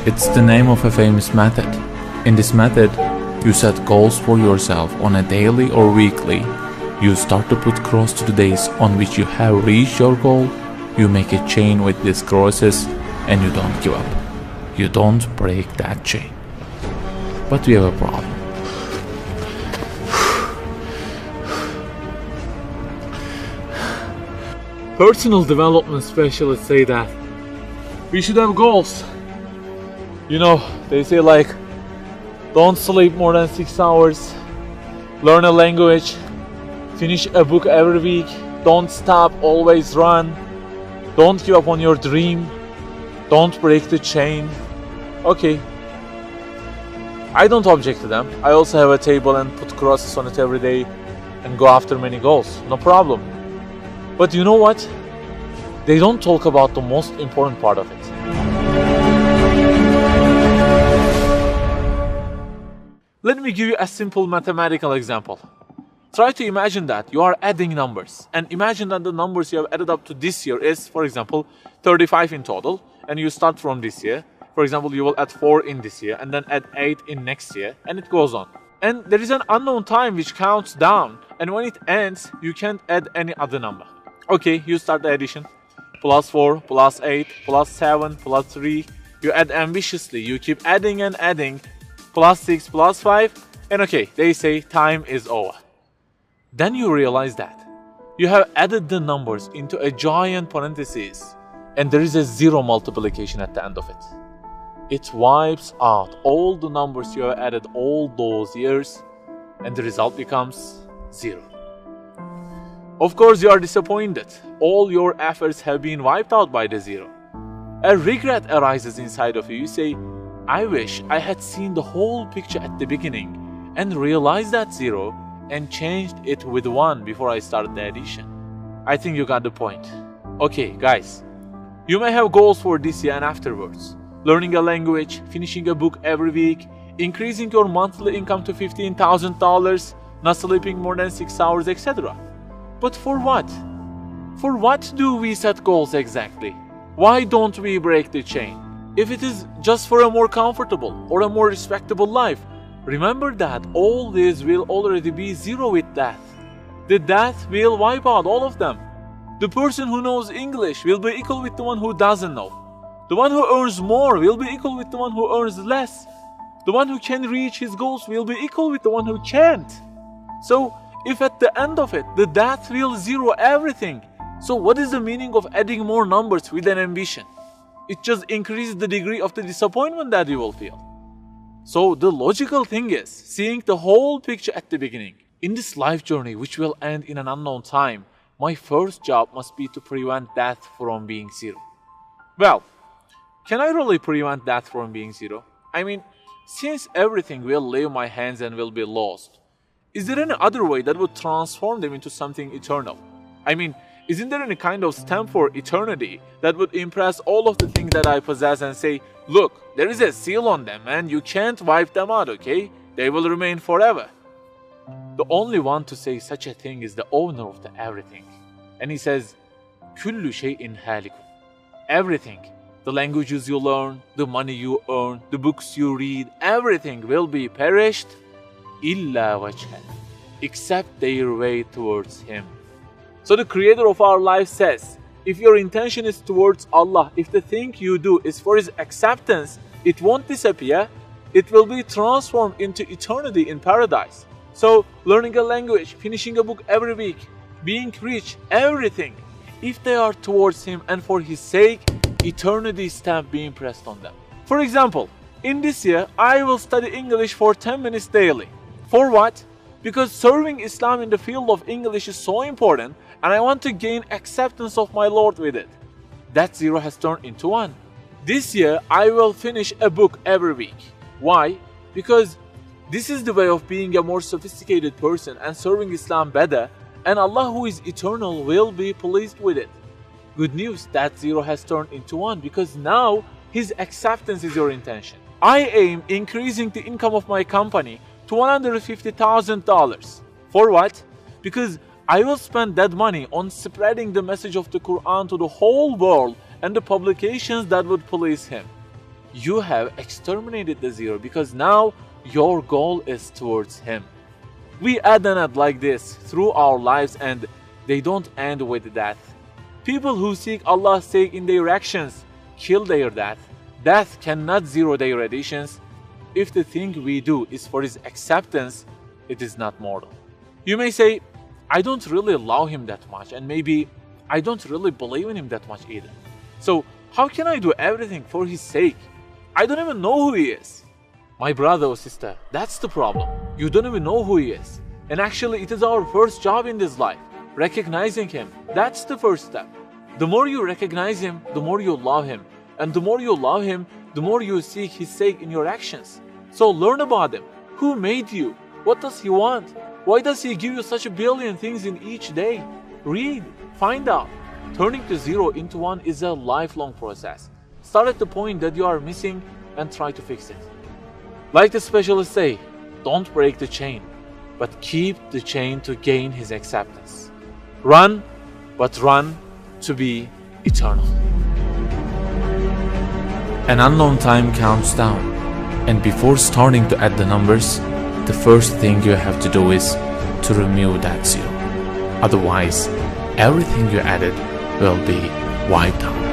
It's the name of a famous method. In this method, you set goals for yourself on a daily or weekly. You start to put cross to the days on which you have reached your goal. You make a chain with these crosses and you don't give up. You don't break that chain. But we have a problem. Personal development specialists say that we should have goals. You know, they say like, don't sleep more than 6 hours, learn a language, finish a book every week, don't stop, always run, don't give up on your dream, don't break the chain. Okay, I don't object to them. I also have a table and put crosses on it every day and go after many goals, no problem. But you know what? They don't talk about the most important part of it. Let me give you a simple mathematical example. Try to imagine that you are adding numbers, and imagine that the numbers you have added up to this year is, for example, 35 in total, and you start from this year. For example, you will add 4 in this year, and then add 8 in next year, and it goes on. And there is an unknown time which counts down, and when it ends, you can't add any other number. Okay, you start the addition. Plus 4, plus 8, plus 7, plus 3. You add ambitiously, you keep adding and adding. Plus 6, plus 5, and okay, they say time is over. Then you realize that you have added the numbers into a giant parenthesis, and there is a zero multiplication at the end of it. It wipes out all the numbers you have added all those years, and the result becomes 0. Of course, you are disappointed. All your efforts have been wiped out by the 0. A regret arises inside of you. You say, I wish I had seen the whole picture at the beginning and realized that 0 and changed it with 1 before I started the addition. I think you got the point. Okay, guys, you may have goals for this year and afterwards. Learning a language, finishing a book every week, increasing your monthly income to $15,000, not sleeping more than 6 hours, etc. But for what? For what do we set goals exactly? Why don't we break the chain? If it is just for a more comfortable or a more respectable life, remember that all this will already be 0 with death. The death will wipe out all of them. The person who knows English will be equal with the one who doesn't know. The one who earns more will be equal with the one who earns less. The one who can reach his goals will be equal with the one who can't. So, if at the end of it, the death will 0 everything, so what is the meaning of adding more numbers with an ambition? It just increases the degree of the disappointment that you will feel. So the logical thing is seeing the whole picture at the beginning. In this life journey, which will end in an unknown time, my first job must be to prevent death from being 0. Well, can I really prevent death from being 0? I mean, since everything will leave my hands and will be lost, is there any other way that would transform them into something eternal? I mean, isn't there any kind of stamp for eternity that would impress all of the things that I possess and say, look, there is a seal on them and you can't wipe them out, okay? They will remain forever. The only one to say such a thing is the owner of the everything. And he says, كُلُّ شَيْءٍ هَالِكٌ. Everything, the languages you learn, the money you earn, the books you read, everything will be perished, إِلَّا وَجْهًا, except their way towards Him. So the creator of our life says, if your intention is towards Allah, if the thing you do is for His acceptance, it won't disappear, it will be transformed into eternity in paradise. So learning a language, finishing a book every week, being rich, everything, if they are towards Him and for His sake, eternity stamp being pressed on them. For example, in this year, I will study English for 10 minutes daily. For what? Because serving Islam in the field of English is so important and I want to gain acceptance of my Lord with it. That 0 has turned into 1. This year, I will finish a book every week. Why? Because this is the way of being a more sophisticated person and serving Islam better, and Allah who is eternal will be pleased with it. Good news, that 0 has turned into 1 because now His acceptance is your intention. I aim increasing the income of my company to $150,000. For what? Because I will spend that money on spreading the message of the Quran to the whole world and the publications that would please Him. you have exterminated the zero, because now your goal is towards him. We add and add like this through our lives, and they don't end with death. People who seek Allah's sake in their actions kill their death. Death cannot zero their additions. If the thing we do is for his acceptance, it is not mortal. You may say, I don't really love him that much, and maybe I don't really believe in him that much either. So how can I do everything for his sake? I don't even know who he is. My brother or sister, that's the problem. You don't even know who he is. And actually, it is our first job in this life, recognizing him. That's the first step. The more you recognize him, the more you love him. And the more you love him, the more you seek his sake in your actions. So learn about him. Who made you? What does he want? Why does he give you such a billion things in each day? Read, find out. Turning the zero into one is a lifelong process. Start at the point that you are missing and try to fix it. Like the specialists say, don't break the chain, but keep the chain to gain his acceptance. Run, but run to be eternal. An unknown time counts down, and before starting to add the numbers, the first thing you have to do is to remove that zero. Otherwise, everything you added will be wiped out.